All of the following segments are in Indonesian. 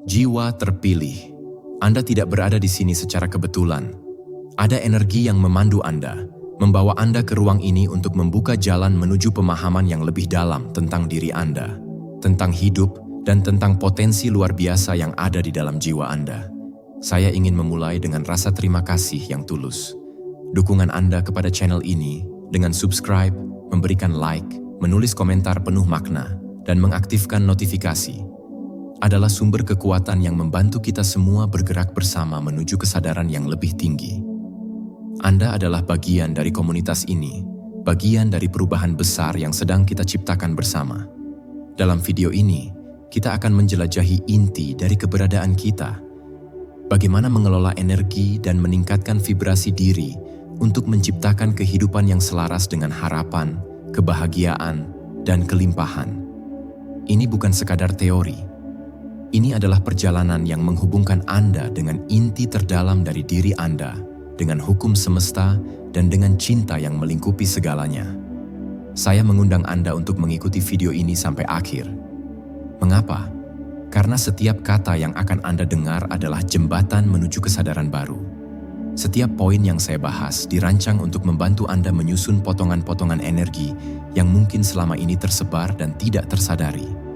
Jiwa terpilih. Anda tidak berada di sini secara kebetulan. Ada energi yang memandu Anda, membawa Anda ke ruang ini untuk membuka jalan menuju pemahaman yang lebih dalam tentang diri Anda, tentang hidup, dan tentang potensi luar biasa yang ada di dalam jiwa Anda. Saya ingin memulai dengan rasa terima kasih yang tulus. Dukungan Anda kepada channel ini dengan subscribe, memberikan like, menulis komentar penuh makna, dan mengaktifkan notifikasi adalah sumber kekuatan yang membantu kita semua bergerak bersama menuju kesadaran yang lebih tinggi. Anda adalah bagian dari komunitas ini, bagian dari perubahan besar yang sedang kita ciptakan bersama. Dalam video ini, kita akan menjelajahi inti dari keberadaan kita, bagaimana mengelola energi dan meningkatkan vibrasi diri untuk menciptakan kehidupan yang selaras dengan harapan, kebahagiaan, dan kelimpahan. Ini bukan sekadar teori. Ini adalah perjalanan yang menghubungkan Anda dengan inti terdalam dari diri Anda, dengan hukum semesta, dan dengan cinta yang melingkupi segalanya. Saya mengundang Anda untuk mengikuti video ini sampai akhir. Mengapa? Karena setiap kata yang akan Anda dengar adalah jembatan menuju kesadaran baru. Setiap poin yang saya bahas dirancang untuk membantu Anda menyusun potongan-potongan energi yang mungkin selama ini tersebar dan tidak tersadari.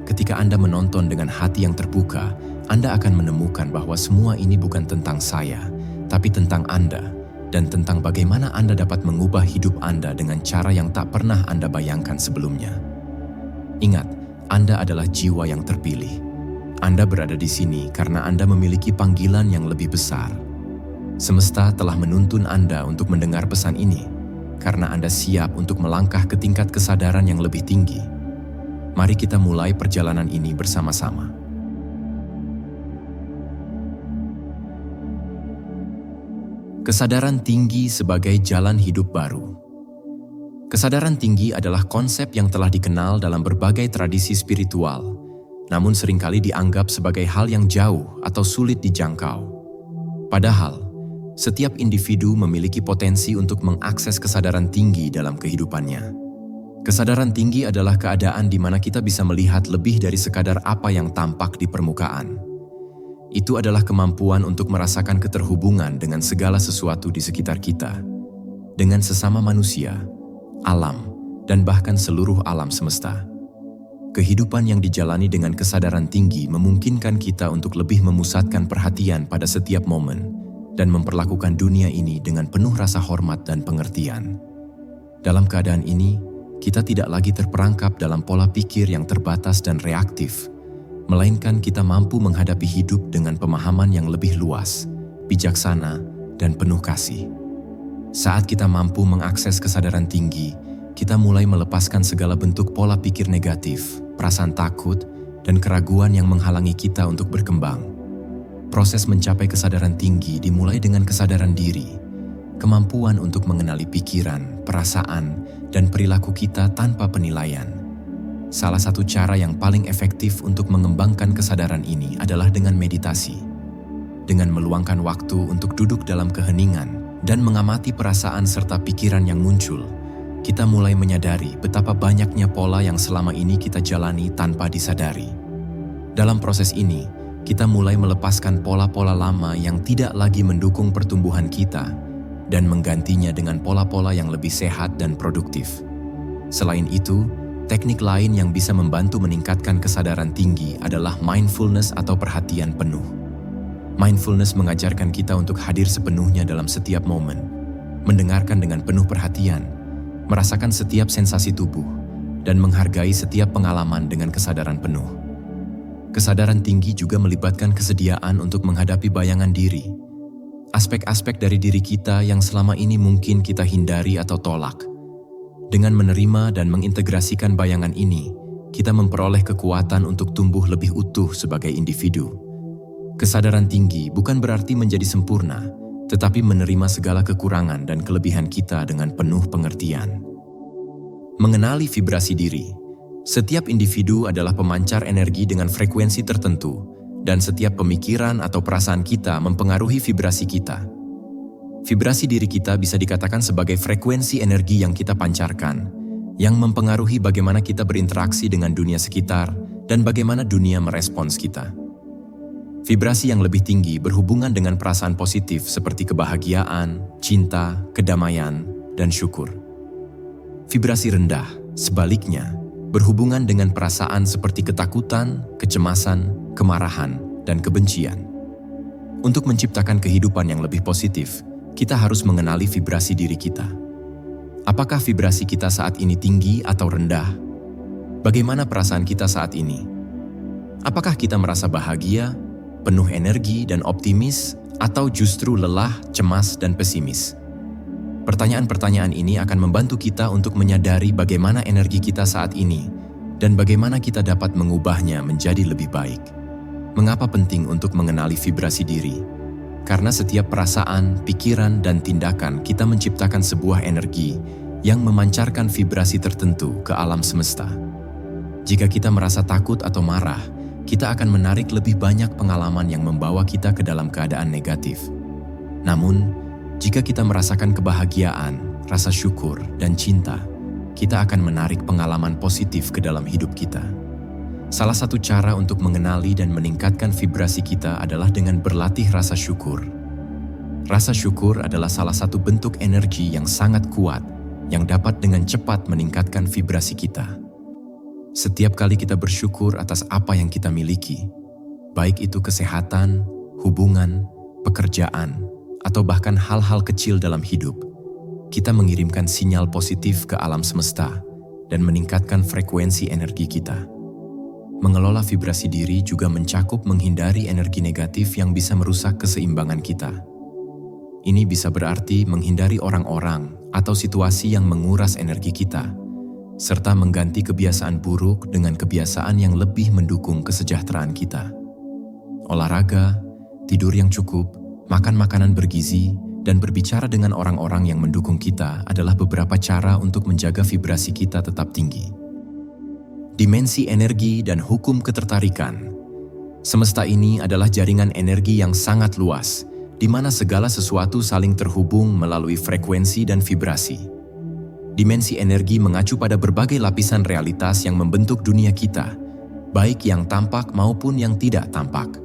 Ketika Anda menonton dengan hati yang terbuka, Anda akan menemukan bahwa semua ini bukan tentang saya, tapi tentang Anda, dan tentang bagaimana Anda dapat mengubah hidup Anda dengan cara yang tak pernah Anda bayangkan sebelumnya. Ingat, Anda adalah jiwa yang terpilih. Anda berada di sini karena Anda memiliki panggilan yang lebih besar. Semesta telah menuntun Anda untuk mendengar pesan ini, karena Anda siap untuk melangkah ke tingkat kesadaran yang lebih tinggi. Mari kita mulai perjalanan ini bersama-sama. Kesadaran tinggi sebagai jalan hidup baru. Kesadaran tinggi adalah konsep yang telah dikenal dalam berbagai tradisi spiritual, namun seringkali dianggap sebagai hal yang jauh atau sulit dijangkau. Padahal, setiap individu memiliki potensi untuk mengakses kesadaran tinggi dalam kehidupannya. Kesadaran tinggi adalah keadaan di mana kita bisa melihat lebih dari sekadar apa yang tampak di permukaan. Itu adalah kemampuan untuk merasakan keterhubungan dengan segala sesuatu di sekitar kita, dengan sesama manusia, alam, dan bahkan seluruh alam semesta. Kehidupan yang dijalani dengan kesadaran tinggi memungkinkan kita untuk lebih memusatkan perhatian pada setiap momen dan memperlakukan dunia ini dengan penuh rasa hormat dan pengertian. Dalam keadaan ini, kita tidak lagi terperangkap dalam pola pikir yang terbatas dan reaktif, melainkan kita mampu menghadapi hidup dengan pemahaman yang lebih luas, bijaksana, dan penuh kasih. Saat kita mampu mengakses kesadaran tinggi, kita mulai melepaskan segala bentuk pola pikir negatif, perasaan takut, dan keraguan yang menghalangi kita untuk berkembang. Proses mencapai kesadaran tinggi dimulai dengan kesadaran diri, kemampuan untuk mengenali pikiran, perasaan, dan perilaku kita tanpa penilaian. Salah satu cara yang paling efektif untuk mengembangkan kesadaran ini adalah dengan meditasi. Dengan meluangkan waktu untuk duduk dalam keheningan dan mengamati perasaan serta pikiran yang muncul, kita mulai menyadari betapa banyaknya pola yang selama ini kita jalani tanpa disadari. Dalam proses ini, kita mulai melepaskan pola-pola lama yang tidak lagi mendukung pertumbuhan kita dan menggantinya dengan pola-pola yang lebih sehat dan produktif. Selain itu, teknik lain yang bisa membantu meningkatkan kesadaran tinggi adalah mindfulness atau perhatian penuh. Mindfulness mengajarkan kita untuk hadir sepenuhnya dalam setiap momen, mendengarkan dengan penuh perhatian, merasakan setiap sensasi tubuh, dan menghargai setiap pengalaman dengan kesadaran penuh. Kesadaran tinggi juga melibatkan kesediaan untuk menghadapi bayangan diri, aspek-aspek dari diri kita yang selama ini mungkin kita hindari atau tolak. Dengan menerima dan mengintegrasikan bayangan ini, kita memperoleh kekuatan untuk tumbuh lebih utuh sebagai individu. Kesadaran tinggi bukan berarti menjadi sempurna, tetapi menerima segala kekurangan dan kelebihan kita dengan penuh pengertian. Mengenali vibrasi diri. Setiap individu adalah pemancar energi dengan frekuensi tertentu, dan setiap pemikiran atau perasaan kita mempengaruhi vibrasi kita. Vibrasi diri kita bisa dikatakan sebagai frekuensi energi yang kita pancarkan, yang mempengaruhi bagaimana kita berinteraksi dengan dunia sekitar dan bagaimana dunia merespons kita. Vibrasi yang lebih tinggi berhubungan dengan perasaan positif seperti kebahagiaan, cinta, kedamaian, dan syukur. Vibrasi rendah, sebaliknya, berhubungan dengan perasaan seperti ketakutan, kecemasan, kemarahan, dan kebencian. Untuk menciptakan kehidupan yang lebih positif, kita harus mengenali vibrasi diri kita. Apakah vibrasi kita saat ini tinggi atau rendah? Bagaimana perasaan kita saat ini? Apakah kita merasa bahagia, penuh energi dan optimis, atau justru lelah, cemas, dan pesimis? Pertanyaan-pertanyaan ini akan membantu kita untuk menyadari bagaimana energi kita saat ini dan bagaimana kita dapat mengubahnya menjadi lebih baik. Mengapa penting untuk mengenali vibrasi diri? Karena setiap perasaan, pikiran, dan tindakan kita menciptakan sebuah energi yang memancarkan vibrasi tertentu ke alam semesta. Jika kita merasa takut atau marah, kita akan menarik lebih banyak pengalaman yang membawa kita ke dalam keadaan negatif. Namun, jika kita merasakan kebahagiaan, rasa syukur, dan cinta, kita akan menarik pengalaman positif ke dalam hidup kita. Salah satu cara untuk mengenali dan meningkatkan vibrasi kita adalah dengan berlatih rasa syukur. Rasa syukur adalah salah satu bentuk energi yang sangat kuat yang dapat dengan cepat meningkatkan vibrasi kita. Setiap kali kita bersyukur atas apa yang kita miliki, baik itu kesehatan, hubungan, pekerjaan, atau bahkan hal-hal kecil dalam hidup, kita mengirimkan sinyal positif ke alam semesta dan meningkatkan frekuensi energi kita. Mengelola vibrasi diri juga mencakup menghindari energi negatif yang bisa merusak keseimbangan kita. Ini bisa berarti menghindari orang-orang atau situasi yang menguras energi kita, serta mengganti kebiasaan buruk dengan kebiasaan yang lebih mendukung kesejahteraan kita. Olahraga, tidur yang cukup, makan makanan bergizi, dan berbicara dengan orang-orang yang mendukung kita adalah beberapa cara untuk menjaga vibrasi kita tetap tinggi. Dimensi energi dan hukum ketertarikan. Semesta ini adalah jaringan energi yang sangat luas, di mana segala sesuatu saling terhubung melalui frekuensi dan vibrasi. Dimensi energi mengacu pada berbagai lapisan realitas yang membentuk dunia kita, baik yang tampak maupun yang tidak tampak.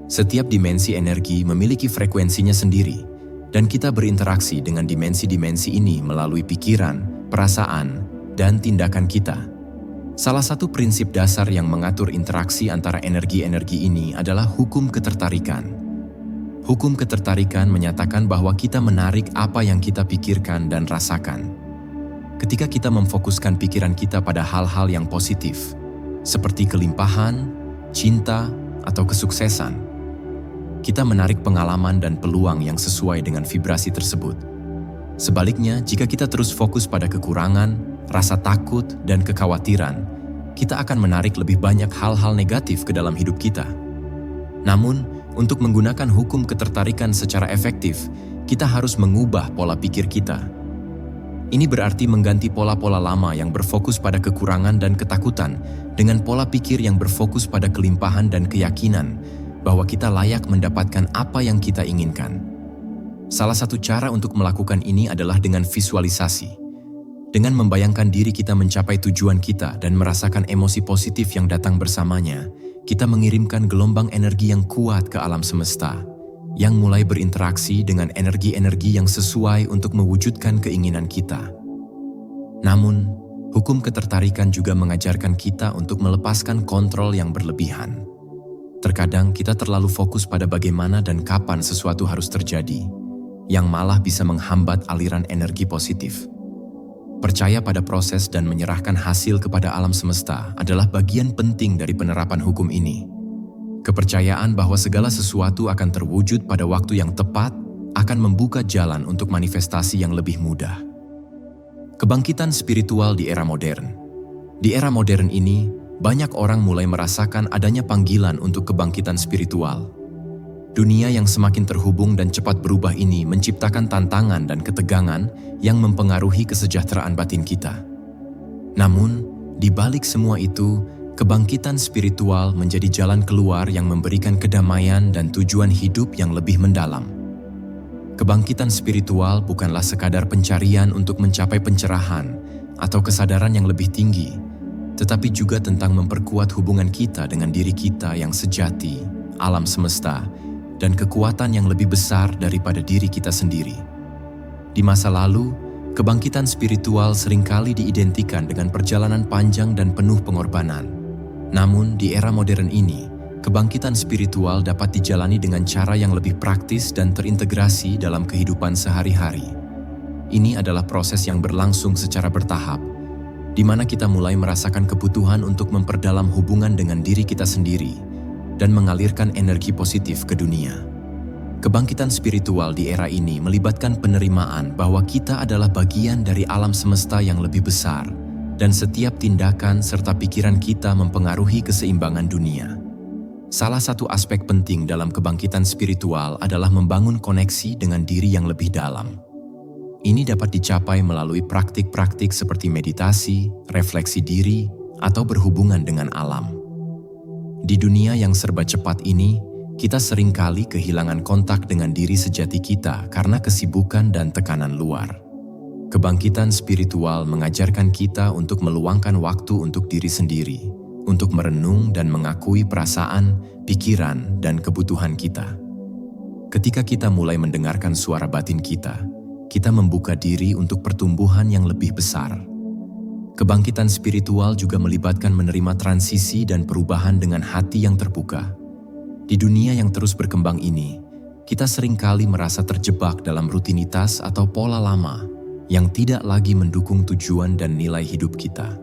Setiap dimensi energi memiliki frekuensinya sendiri, dan kita berinteraksi dengan dimensi-dimensi ini melalui pikiran, perasaan, dan tindakan kita. Salah satu prinsip dasar yang mengatur interaksi antara energi-energi ini adalah hukum ketertarikan. Hukum ketertarikan menyatakan bahwa kita menarik apa yang kita pikirkan dan rasakan. Ketika kita memfokuskan pikiran kita pada hal-hal yang positif, seperti kelimpahan, cinta, atau kesuksesan, kita menarik pengalaman dan peluang yang sesuai dengan vibrasi tersebut. Sebaliknya, jika kita terus fokus pada kekurangan, rasa takut, dan kekhawatiran, kita akan menarik lebih banyak hal-hal negatif ke dalam hidup kita. Namun, untuk menggunakan hukum ketertarikan secara efektif, kita harus mengubah pola pikir kita. Ini berarti mengganti pola-pola lama yang berfokus pada kekurangan dan ketakutan dengan pola pikir yang berfokus pada kelimpahan dan keyakinan bahwa kita layak mendapatkan apa yang kita inginkan. Salah satu cara untuk melakukan ini adalah dengan visualisasi. Dengan membayangkan diri kita mencapai tujuan kita dan merasakan emosi positif yang datang bersamanya, kita mengirimkan gelombang energi yang kuat ke alam semesta, yang mulai berinteraksi dengan energi-energi yang sesuai untuk mewujudkan keinginan kita. Namun, hukum ketertarikan juga mengajarkan kita untuk melepaskan kontrol yang berlebihan. Terkadang kita terlalu fokus pada bagaimana dan kapan sesuatu harus terjadi, yang malah bisa menghambat aliran energi positif. Percaya pada proses dan menyerahkan hasil kepada alam semesta adalah bagian penting dari penerapan hukum ini. Kepercayaan bahwa segala sesuatu akan terwujud pada waktu yang tepat akan membuka jalan untuk manifestasi yang lebih mudah. Kebangkitan spiritual di era modern. Di era modern ini, banyak orang mulai merasakan adanya panggilan untuk kebangkitan spiritual. Dunia yang semakin terhubung dan cepat berubah ini menciptakan tantangan dan ketegangan yang mempengaruhi kesejahteraan batin kita. Namun, di balik semua itu, kebangkitan spiritual menjadi jalan keluar yang memberikan kedamaian dan tujuan hidup yang lebih mendalam. Kebangkitan spiritual bukanlah sekadar pencarian untuk mencapai pencerahan atau kesadaran yang lebih tinggi, tetapi juga tentang memperkuat hubungan kita dengan diri kita yang sejati, alam semesta, dan kekuatan yang lebih besar daripada diri kita sendiri. Di masa lalu, kebangkitan spiritual seringkali diidentikan dengan perjalanan panjang dan penuh pengorbanan. Namun, di era modern ini, kebangkitan spiritual dapat dijalani dengan cara yang lebih praktis dan terintegrasi dalam kehidupan sehari-hari. Ini adalah proses yang berlangsung secara bertahap, di mana kita mulai merasakan kebutuhan untuk memperdalam hubungan dengan diri kita sendiri dan mengalirkan energi positif ke dunia. Kebangkitan spiritual di era ini melibatkan penerimaan bahwa kita adalah bagian dari alam semesta yang lebih besar, dan setiap tindakan serta pikiran kita mempengaruhi keseimbangan dunia. Salah satu aspek penting dalam kebangkitan spiritual adalah membangun koneksi dengan diri yang lebih dalam. Ini dapat dicapai melalui praktik-praktik seperti meditasi, refleksi diri, atau berhubungan dengan alam. Di dunia yang serba cepat ini, kita seringkali kehilangan kontak dengan diri sejati kita karena kesibukan dan tekanan luar. Kebangkitan spiritual mengajarkan kita untuk meluangkan waktu untuk diri sendiri, untuk merenung dan mengakui perasaan, pikiran, dan kebutuhan kita. Ketika kita mulai mendengarkan suara batin kita membuka diri untuk pertumbuhan yang lebih besar. Kebangkitan spiritual juga melibatkan menerima transisi dan perubahan dengan hati yang terbuka. Di dunia yang terus berkembang ini, kita seringkali merasa terjebak dalam rutinitas atau pola lama yang tidak lagi mendukung tujuan dan nilai hidup kita.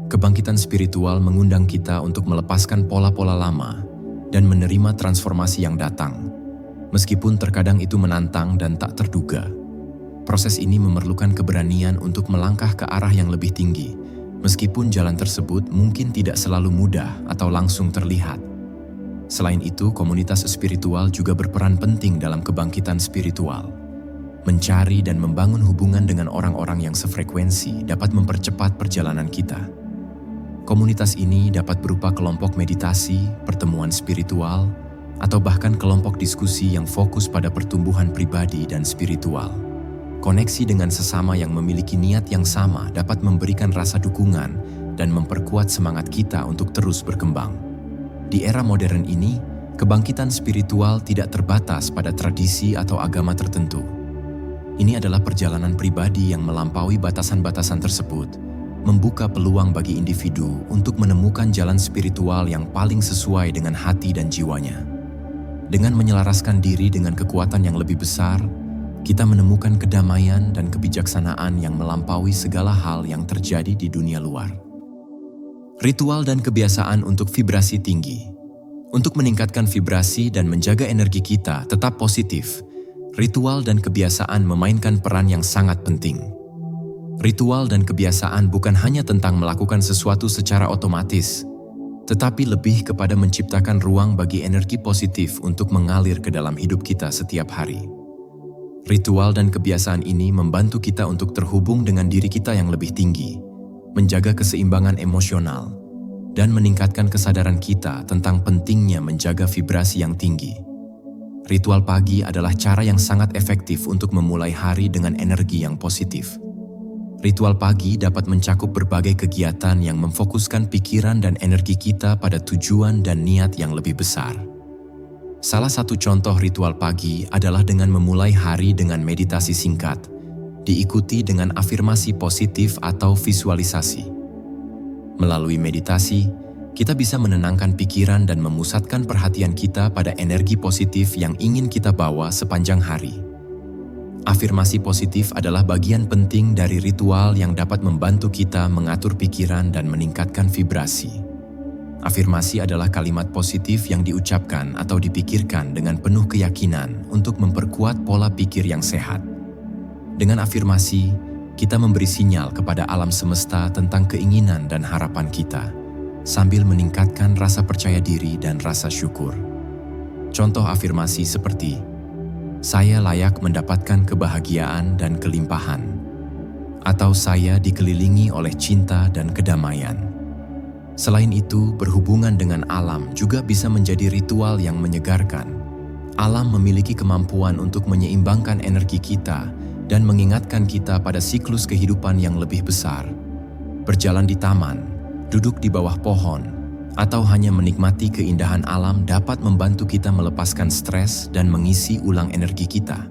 Kebangkitan spiritual mengundang kita untuk melepaskan pola-pola lama dan menerima transformasi yang datang, meskipun terkadang itu menantang dan tak terduga. Proses ini memerlukan keberanian untuk melangkah ke arah yang lebih tinggi, meskipun jalan tersebut mungkin tidak selalu mudah atau langsung terlihat. Selain itu, komunitas spiritual juga berperan penting dalam kebangkitan spiritual. Mencari dan membangun hubungan dengan orang-orang yang sefrekuensi dapat mempercepat perjalanan kita. Komunitas ini dapat berupa kelompok meditasi, pertemuan spiritual, atau bahkan kelompok diskusi yang fokus pada pertumbuhan pribadi dan spiritual. Koneksi dengan sesama yang memiliki niat yang sama dapat memberikan rasa dukungan dan memperkuat semangat kita untuk terus berkembang. Di era modern ini, kebangkitan spiritual tidak terbatas pada tradisi atau agama tertentu. Ini adalah perjalanan pribadi yang melampaui batasan-batasan tersebut, membuka peluang bagi individu untuk menemukan jalan spiritual yang paling sesuai dengan hati dan jiwanya. Dengan menyelaraskan diri dengan kekuatan yang lebih besar, kita menemukan kedamaian dan kebijaksanaan yang melampaui segala hal yang terjadi di dunia luar. Ritual dan kebiasaan untuk vibrasi tinggi. Untuk meningkatkan vibrasi dan menjaga energi kita tetap positif, ritual dan kebiasaan memainkan peran yang sangat penting. Ritual dan kebiasaan bukan hanya tentang melakukan sesuatu secara otomatis, tetapi lebih kepada menciptakan ruang bagi energi positif untuk mengalir ke dalam hidup kita setiap hari. Ritual dan kebiasaan ini membantu kita untuk terhubung dengan diri kita yang lebih tinggi, menjaga keseimbangan emosional, dan meningkatkan kesadaran kita tentang pentingnya menjaga vibrasi yang tinggi. Ritual pagi adalah cara yang sangat efektif untuk memulai hari dengan energi yang positif. Ritual pagi dapat mencakup berbagai kegiatan yang memfokuskan pikiran dan energi kita pada tujuan dan niat yang lebih besar. Salah satu contoh ritual pagi adalah dengan memulai hari dengan meditasi singkat, diikuti dengan afirmasi positif atau visualisasi. Melalui meditasi, kita bisa menenangkan pikiran dan memusatkan perhatian kita pada energi positif yang ingin kita bawa sepanjang hari. Afirmasi positif adalah bagian penting dari ritual yang dapat membantu kita mengatur pikiran dan meningkatkan vibrasi. Afirmasi adalah kalimat positif yang diucapkan atau dipikirkan dengan penuh keyakinan untuk memperkuat pola pikir yang sehat. Dengan afirmasi, kita memberi sinyal kepada alam semesta tentang keinginan dan harapan kita, sambil meningkatkan rasa percaya diri dan rasa syukur. Contoh afirmasi seperti, "Saya layak mendapatkan kebahagiaan dan kelimpahan," atau "Saya dikelilingi oleh cinta dan kedamaian." Selain itu, berhubungan dengan alam juga bisa menjadi ritual yang menyegarkan. Alam memiliki kemampuan untuk menyeimbangkan energi kita dan mengingatkan kita pada siklus kehidupan yang lebih besar. Berjalan di taman, duduk di bawah pohon, atau hanya menikmati keindahan alam dapat membantu kita melepaskan stres dan mengisi ulang energi kita.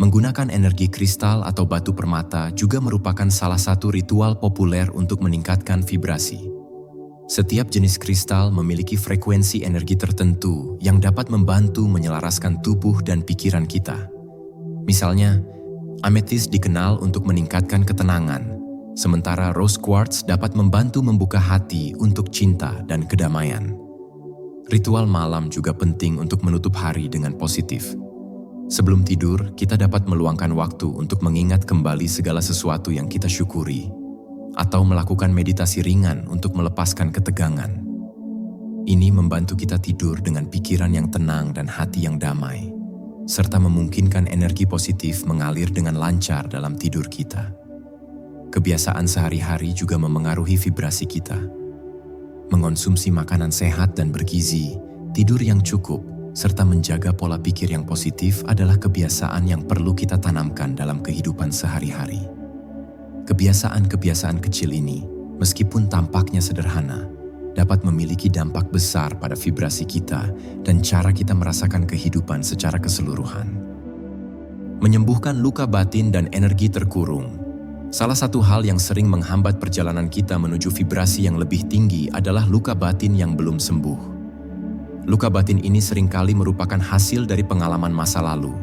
Menggunakan energi kristal atau batu permata juga merupakan salah satu ritual populer untuk meningkatkan vibrasi. Setiap jenis kristal memiliki frekuensi energi tertentu yang dapat membantu menyelaraskan tubuh dan pikiran kita. Misalnya, ametis dikenal untuk meningkatkan ketenangan, sementara rose quartz dapat membantu membuka hati untuk cinta dan kedamaian. Ritual malam juga penting untuk menutup hari dengan positif. Sebelum tidur, kita dapat meluangkan waktu untuk mengingat kembali segala sesuatu yang kita syukuri, atau melakukan meditasi ringan untuk melepaskan ketegangan. Ini membantu kita tidur dengan pikiran yang tenang dan hati yang damai, serta memungkinkan energi positif mengalir dengan lancar dalam tidur kita. Kebiasaan sehari-hari juga memengaruhi vibrasi kita. Mengonsumsi makanan sehat dan bergizi, tidur yang cukup, serta menjaga pola pikir yang positif adalah kebiasaan yang perlu kita tanamkan dalam kehidupan sehari-hari. Kebiasaan-kebiasaan kecil ini, meskipun tampaknya sederhana, dapat memiliki dampak besar pada vibrasi kita dan cara kita merasakan kehidupan secara keseluruhan. Menyembuhkan luka batin dan energi terkurung. Salah satu hal yang sering menghambat perjalanan kita menuju vibrasi yang lebih tinggi adalah luka batin yang belum sembuh. Luka batin ini seringkali merupakan hasil dari pengalaman masa lalu,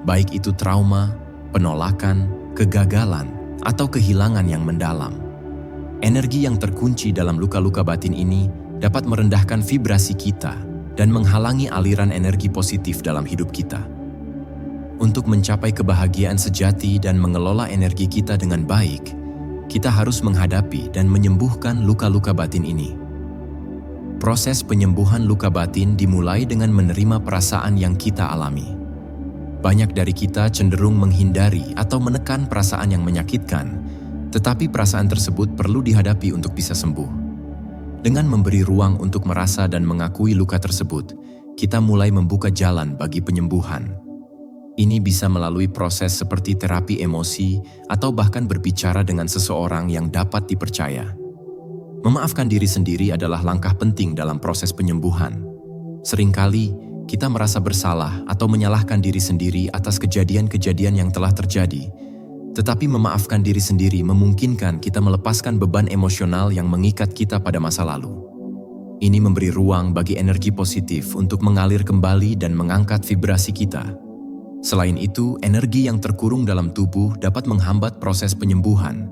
baik itu trauma, penolakan, kegagalan, atau kehilangan yang mendalam. Energi yang terkunci dalam luka-luka batin ini dapat merendahkan vibrasi kita dan menghalangi aliran energi positif dalam hidup kita. Untuk mencapai kebahagiaan sejati dan mengelola energi kita dengan baik, kita harus menghadapi dan menyembuhkan luka-luka batin ini. Proses penyembuhan luka batin dimulai dengan menerima perasaan yang kita alami. Banyak dari kita cenderung menghindari atau menekan perasaan yang menyakitkan, tetapi perasaan tersebut perlu dihadapi untuk bisa sembuh. Dengan memberi ruang untuk merasa dan mengakui luka tersebut, kita mulai membuka jalan bagi penyembuhan. Ini bisa melalui proses seperti terapi emosi atau bahkan berbicara dengan seseorang yang dapat dipercaya. Memaafkan diri sendiri adalah langkah penting dalam proses penyembuhan. Seringkali, kita merasa bersalah atau menyalahkan diri sendiri atas kejadian-kejadian yang telah terjadi. Tetapi memaafkan diri sendiri memungkinkan kita melepaskan beban emosional yang mengikat kita pada masa lalu. Ini memberi ruang bagi energi positif untuk mengalir kembali dan mengangkat vibrasi kita. Selain itu, energi yang terkurung dalam tubuh dapat menghambat proses penyembuhan.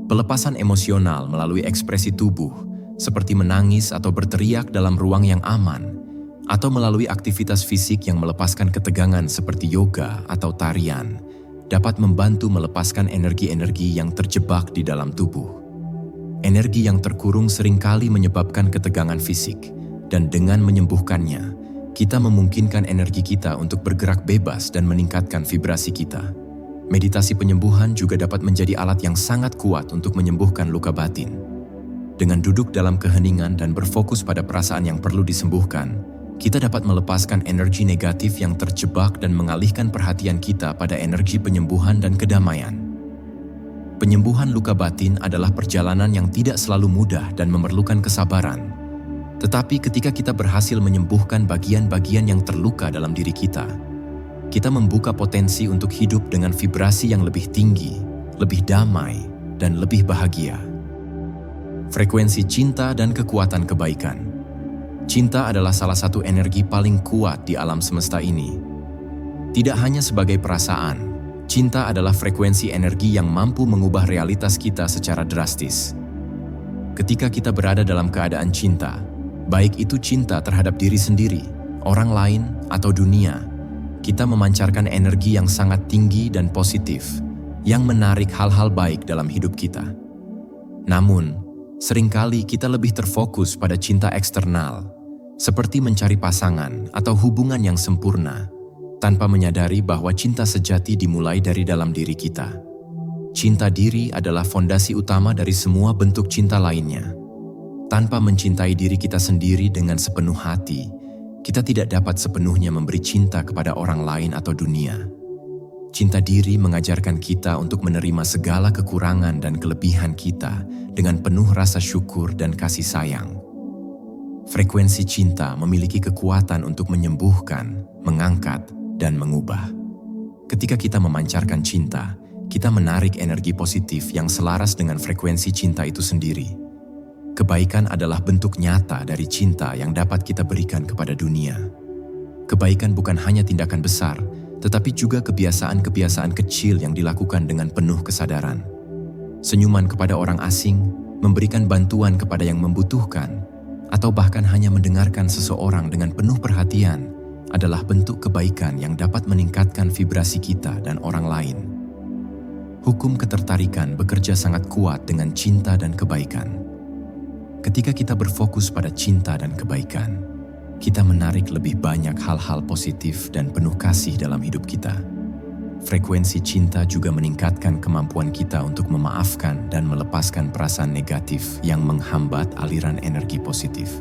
Pelepasan emosional melalui ekspresi tubuh, seperti menangis atau berteriak dalam ruang yang aman, atau melalui aktivitas fisik yang melepaskan ketegangan seperti yoga atau tarian, dapat membantu melepaskan energi-energi yang terjebak di dalam tubuh. Energi yang terkurung seringkali menyebabkan ketegangan fisik, dan dengan menyembuhkannya, kita memungkinkan energi kita untuk bergerak bebas dan meningkatkan vibrasi kita. Meditasi penyembuhan juga dapat menjadi alat yang sangat kuat untuk menyembuhkan luka batin. Dengan duduk dalam keheningan dan berfokus pada perasaan yang perlu disembuhkan, kita dapat melepaskan energi negatif yang terjebak dan mengalihkan perhatian kita pada energi penyembuhan dan kedamaian. Penyembuhan luka batin adalah perjalanan yang tidak selalu mudah dan memerlukan kesabaran. Tetapi ketika kita berhasil menyembuhkan bagian-bagian yang terluka dalam diri kita membuka potensi untuk hidup dengan vibrasi yang lebih tinggi, lebih damai, dan lebih bahagia. Frekuensi cinta dan kekuatan kebaikan. Cinta adalah salah satu energi paling kuat di alam semesta ini. Tidak hanya sebagai perasaan, cinta adalah frekuensi energi yang mampu mengubah realitas kita secara drastis. Ketika kita berada dalam keadaan cinta, baik itu cinta terhadap diri sendiri, orang lain, atau dunia, kita memancarkan energi yang sangat tinggi dan positif, yang menarik hal-hal baik dalam hidup kita. Namun, seringkali kita lebih terfokus pada cinta eksternal, seperti mencari pasangan atau hubungan yang sempurna, tanpa menyadari bahwa cinta sejati dimulai dari dalam diri kita. Cinta diri adalah fondasi utama dari semua bentuk cinta lainnya. Tanpa mencintai diri kita sendiri dengan sepenuh hati, kita tidak dapat sepenuhnya memberi cinta kepada orang lain atau dunia. Cinta diri mengajarkan kita untuk menerima segala kekurangan dan kelebihan kita dengan penuh rasa syukur dan kasih sayang. Frekuensi cinta memiliki kekuatan untuk menyembuhkan, mengangkat, dan mengubah. Ketika kita memancarkan cinta, kita menarik energi positif yang selaras dengan frekuensi cinta itu sendiri. Kebaikan adalah bentuk nyata dari cinta yang dapat kita berikan kepada dunia. Kebaikan bukan hanya tindakan besar, tetapi juga kebiasaan-kebiasaan kecil yang dilakukan dengan penuh kesadaran. Senyuman kepada orang asing, memberikan bantuan kepada yang membutuhkan, atau bahkan hanya mendengarkan seseorang dengan penuh perhatian adalah bentuk kebaikan yang dapat meningkatkan vibrasi kita dan orang lain. Hukum ketertarikan bekerja sangat kuat dengan cinta dan kebaikan. Ketika kita berfokus pada cinta dan kebaikan, kita menarik lebih banyak hal-hal positif dan penuh kasih dalam hidup kita. Frekuensi cinta juga meningkatkan kemampuan kita untuk memaafkan dan melepaskan perasaan negatif yang menghambat aliran energi positif.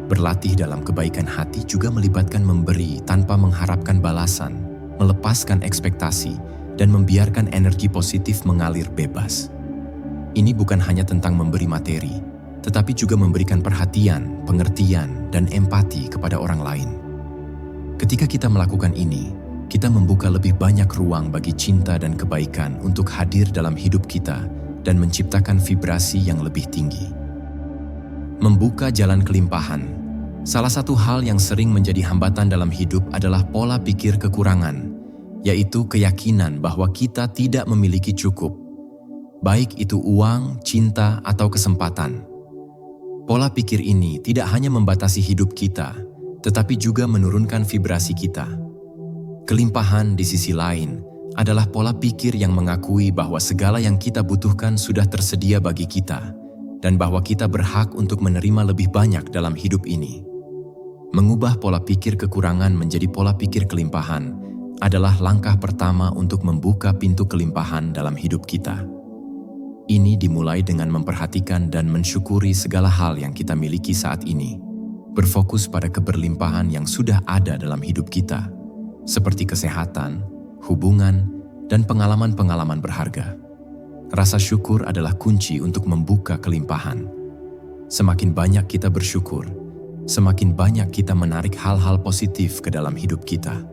Berlatih dalam kebaikan hati juga melibatkan memberi tanpa mengharapkan balasan, melepaskan ekspektasi, dan membiarkan energi positif mengalir bebas. Ini bukan hanya tentang memberi materi, tetapi juga memberikan perhatian, pengertian, dan empati kepada orang lain. Ketika kita melakukan ini, kita membuka lebih banyak ruang bagi cinta dan kebaikan untuk hadir dalam hidup kita dan menciptakan vibrasi yang lebih tinggi. Membuka jalan kelimpahan. Salah satu hal yang sering menjadi hambatan dalam hidup adalah pola pikir kekurangan, yaitu keyakinan bahwa kita tidak memiliki cukup, baik itu uang, cinta, atau kesempatan. Pola pikir ini tidak hanya membatasi hidup kita, tetapi juga menurunkan vibrasi kita. Kelimpahan di sisi lain adalah pola pikir yang mengakui bahwa segala yang kita butuhkan sudah tersedia bagi kita dan bahwa kita berhak untuk menerima lebih banyak dalam hidup ini. Mengubah pola pikir kekurangan menjadi pola pikir kelimpahan adalah langkah pertama untuk membuka pintu kelimpahan dalam hidup kita. Ini dimulai dengan memperhatikan dan mensyukuri segala hal yang kita miliki saat ini, berfokus pada keberlimpahan yang sudah ada dalam hidup kita, seperti kesehatan, hubungan, dan pengalaman-pengalaman berharga. Rasa syukur adalah kunci untuk membuka kelimpahan. Semakin banyak kita bersyukur, semakin banyak kita menarik hal-hal positif ke dalam hidup kita.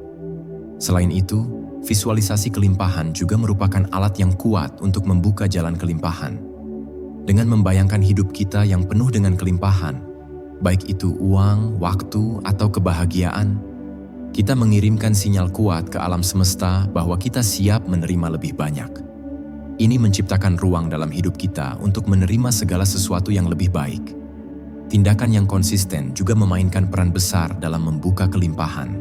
Selain itu, visualisasi kelimpahan juga merupakan alat yang kuat untuk membuka jalan kelimpahan. Dengan membayangkan hidup kita yang penuh dengan kelimpahan, baik itu uang, waktu, atau kebahagiaan, kita mengirimkan sinyal kuat ke alam semesta bahwa kita siap menerima lebih banyak. Ini menciptakan ruang dalam hidup kita untuk menerima segala sesuatu yang lebih baik. Tindakan yang konsisten juga memainkan peran besar dalam membuka kelimpahan.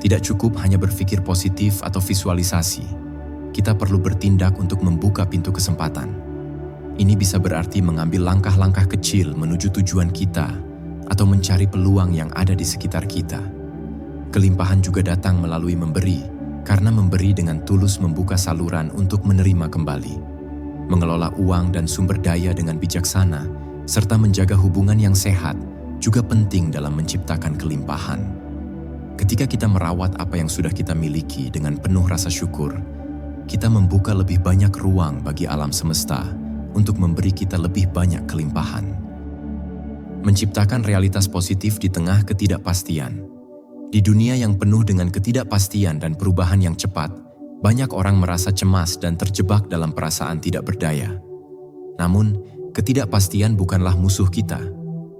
Tidak cukup hanya berpikir positif atau visualisasi. Kita perlu bertindak untuk membuka pintu kesempatan. Ini bisa berarti mengambil langkah-langkah kecil menuju tujuan kita atau mencari peluang yang ada di sekitar kita. Kelimpahan juga datang melalui memberi, karena memberi dengan tulus membuka saluran untuk menerima kembali. Mengelola uang dan sumber daya dengan bijaksana, serta menjaga hubungan yang sehat, juga penting dalam menciptakan kelimpahan. Ketika kita merawat apa yang sudah kita miliki dengan penuh rasa syukur, kita membuka lebih banyak ruang bagi alam semesta untuk memberi kita lebih banyak kelimpahan. Menciptakan realitas positif di tengah ketidakpastian. Di dunia yang penuh dengan ketidakpastian dan perubahan yang cepat, banyak orang merasa cemas dan terjebak dalam perasaan tidak berdaya. Namun, ketidakpastian bukanlah musuh kita.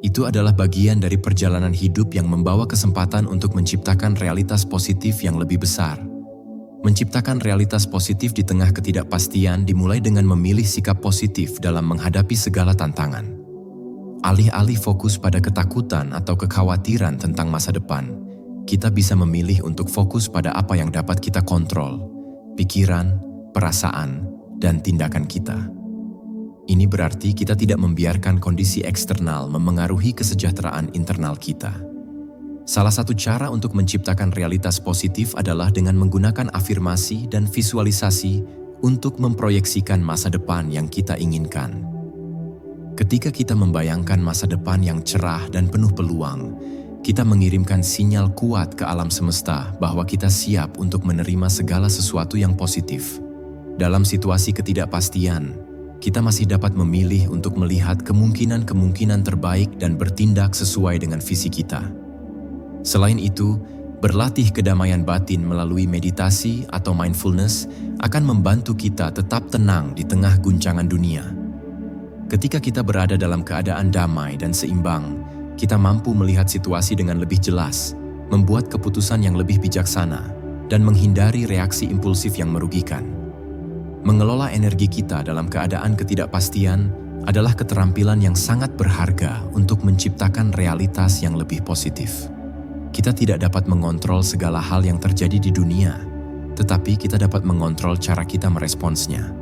Itu adalah bagian dari perjalanan hidup yang membawa kesempatan untuk menciptakan realitas positif yang lebih besar. Menciptakan realitas positif di tengah ketidakpastian dimulai dengan memilih sikap positif dalam menghadapi segala tantangan. Alih-alih fokus pada ketakutan atau kekhawatiran tentang masa depan, kita bisa memilih untuk fokus pada apa yang dapat kita kontrol, pikiran, perasaan, dan tindakan kita. Ini berarti kita tidak membiarkan kondisi eksternal memengaruhi kesejahteraan internal kita. Salah satu cara untuk menciptakan realitas positif adalah dengan menggunakan afirmasi dan visualisasi untuk memproyeksikan masa depan yang kita inginkan. Ketika kita membayangkan masa depan yang cerah dan penuh peluang, kita mengirimkan sinyal kuat ke alam semesta bahwa kita siap untuk menerima segala sesuatu yang positif. Dalam situasi ketidakpastian, kita masih dapat memilih untuk melihat kemungkinan-kemungkinan terbaik dan bertindak sesuai dengan visi kita. Selain itu, berlatih kedamaian batin melalui meditasi atau mindfulness akan membantu kita tetap tenang di tengah guncangan dunia. Ketika kita berada dalam keadaan damai dan seimbang, kita mampu melihat situasi dengan lebih jelas, membuat keputusan yang lebih bijaksana, dan menghindari reaksi impulsif yang merugikan. Mengelola energi kita dalam keadaan ketidakpastian adalah keterampilan yang sangat berharga untuk menciptakan realitas yang lebih positif. Kita tidak dapat mengontrol segala hal yang terjadi di dunia, tetapi kita dapat mengontrol cara kita meresponsnya.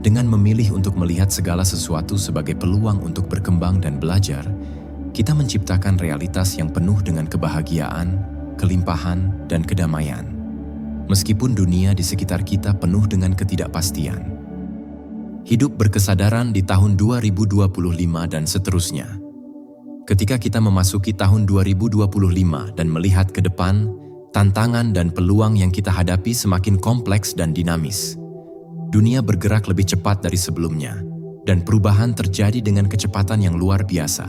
Dengan memilih untuk melihat segala sesuatu sebagai peluang untuk berkembang dan belajar, kita menciptakan realitas yang penuh dengan kebahagiaan, kelimpahan, dan kedamaian. Meskipun dunia di sekitar kita penuh dengan ketidakpastian. Hidup berkesadaran di tahun 2025 dan seterusnya. Ketika kita memasuki tahun 2025 dan melihat ke depan, tantangan dan peluang yang kita hadapi semakin kompleks dan dinamis. Dunia bergerak lebih cepat dari sebelumnya, dan perubahan terjadi dengan kecepatan yang luar biasa.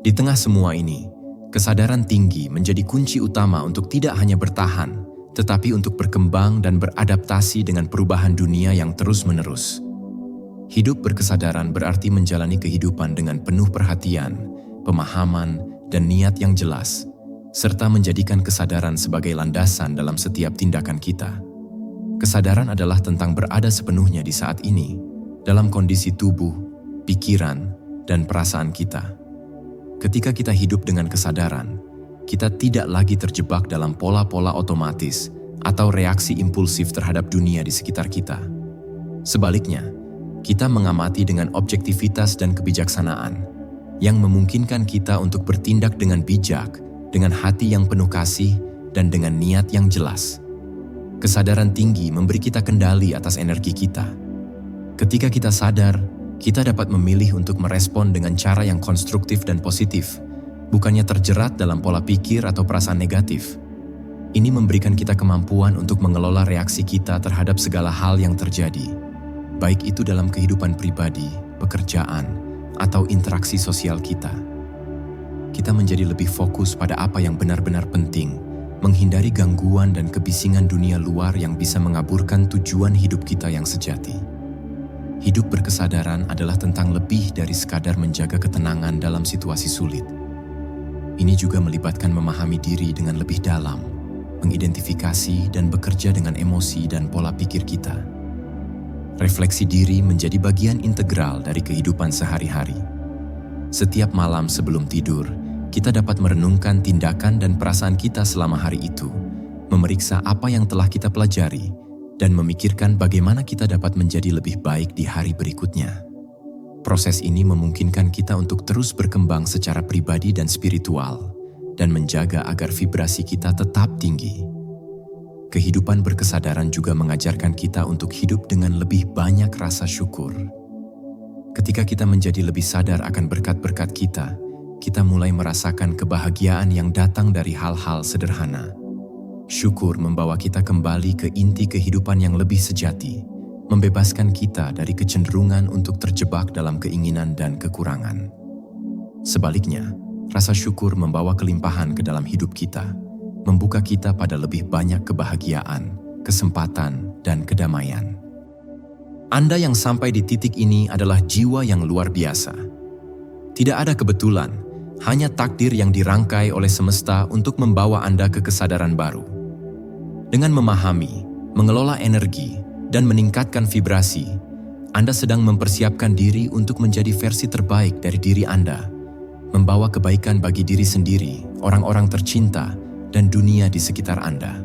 Di tengah semua ini, kesadaran tinggi menjadi kunci utama untuk tidak hanya bertahan, tetapi untuk berkembang dan beradaptasi dengan perubahan dunia yang terus-menerus. Hidup berkesadaran berarti menjalani kehidupan dengan penuh perhatian, pemahaman, dan niat yang jelas, serta menjadikan kesadaran sebagai landasan dalam setiap tindakan kita. Kesadaran adalah tentang berada sepenuhnya di saat ini, dalam kondisi tubuh, pikiran, dan perasaan kita. Ketika kita hidup dengan kesadaran, kita tidak lagi terjebak dalam pola-pola otomatis atau reaksi impulsif terhadap dunia di sekitar kita. Sebaliknya, kita mengamati dengan objektivitas dan kebijaksanaan yang memungkinkan kita untuk bertindak dengan bijak, dengan hati yang penuh kasih, dan dengan niat yang jelas. Kesadaran tinggi memberi kita kendali atas energi kita. Ketika kita sadar, kita dapat memilih untuk merespon dengan cara yang konstruktif dan positif, bukannya terjerat dalam pola pikir atau perasaan negatif. Ini memberikan kita kemampuan untuk mengelola reaksi kita terhadap segala hal yang terjadi, baik itu dalam kehidupan pribadi, pekerjaan, atau interaksi sosial kita. Kita menjadi lebih fokus pada apa yang benar-benar penting, menghindari gangguan dan kebisingan dunia luar yang bisa mengaburkan tujuan hidup kita yang sejati. Hidup berkesadaran adalah tentang lebih dari sekadar menjaga ketenangan dalam situasi sulit. Ini juga melibatkan memahami diri dengan lebih dalam, mengidentifikasi dan bekerja dengan emosi dan pola pikir kita. Refleksi diri menjadi bagian integral dari kehidupan sehari-hari. Setiap malam sebelum tidur, kita dapat merenungkan tindakan dan perasaan kita selama hari itu, memeriksa apa yang telah kita pelajari, dan memikirkan bagaimana kita dapat menjadi lebih baik di hari berikutnya. Proses ini memungkinkan kita untuk terus berkembang secara pribadi dan spiritual, dan menjaga agar vibrasi kita tetap tinggi. Kehidupan berkesadaran juga mengajarkan kita untuk hidup dengan lebih banyak rasa syukur. Ketika kita menjadi lebih sadar akan berkat-berkat kita mulai merasakan kebahagiaan yang datang dari hal-hal sederhana. Syukur membawa kita kembali ke inti kehidupan yang lebih sejati, membebaskan kita dari kecenderungan untuk terjebak dalam keinginan dan kekurangan. Sebaliknya, rasa syukur membawa kelimpahan ke dalam hidup kita, membuka kita pada lebih banyak kebahagiaan, kesempatan, dan kedamaian. Anda yang sampai di titik ini adalah jiwa yang luar biasa. Tidak ada kebetulan, hanya takdir yang dirangkai oleh semesta untuk membawa Anda ke kesadaran baru. Dengan memahami, mengelola energi, dan meningkatkan vibrasi, Anda sedang mempersiapkan diri untuk menjadi versi terbaik dari diri Anda, membawa kebaikan bagi diri sendiri, orang-orang tercinta, dan dunia di sekitar Anda.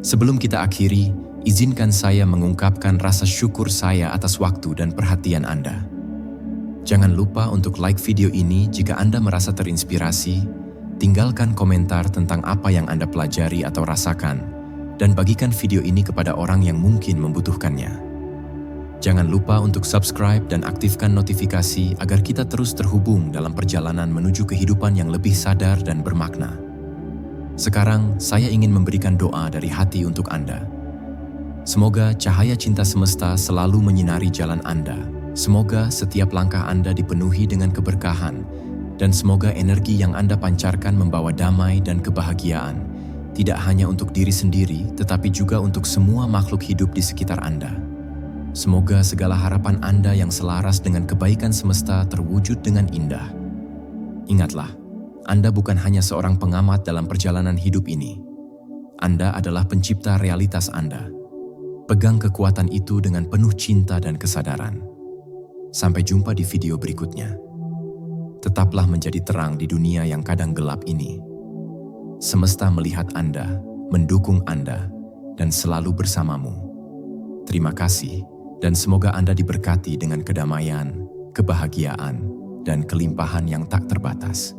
Sebelum kita akhiri, izinkan saya mengungkapkan rasa syukur saya atas waktu dan perhatian Anda. Jangan lupa untuk like video ini jika Anda merasa terinspirasi, tinggalkan komentar tentang apa yang Anda pelajari atau rasakan, dan bagikan video ini kepada orang yang mungkin membutuhkannya. Jangan lupa untuk subscribe dan aktifkan notifikasi agar kita terus terhubung dalam perjalanan menuju kehidupan yang lebih sadar dan bermakna. Sekarang, saya ingin memberikan doa dari hati untuk Anda. Semoga cahaya cinta semesta selalu menyinari jalan Anda. Semoga setiap langkah Anda dipenuhi dengan keberkahan, dan semoga energi yang Anda pancarkan membawa damai dan kebahagiaan, tidak hanya untuk diri sendiri, tetapi juga untuk semua makhluk hidup di sekitar Anda. Semoga segala harapan Anda yang selaras dengan kebaikan semesta terwujud dengan indah. Ingatlah, Anda bukan hanya seorang pengamat dalam perjalanan hidup ini. Anda adalah pencipta realitas Anda. Pegang kekuatan itu dengan penuh cinta dan kesadaran. Sampai jumpa di video berikutnya. Tetaplah menjadi terang di dunia yang kadang gelap ini. Semesta melihat Anda, mendukung Anda, dan selalu bersamamu. Terima kasih, dan semoga Anda diberkati dengan kedamaian, kebahagiaan, dan kelimpahan yang tak terbatas.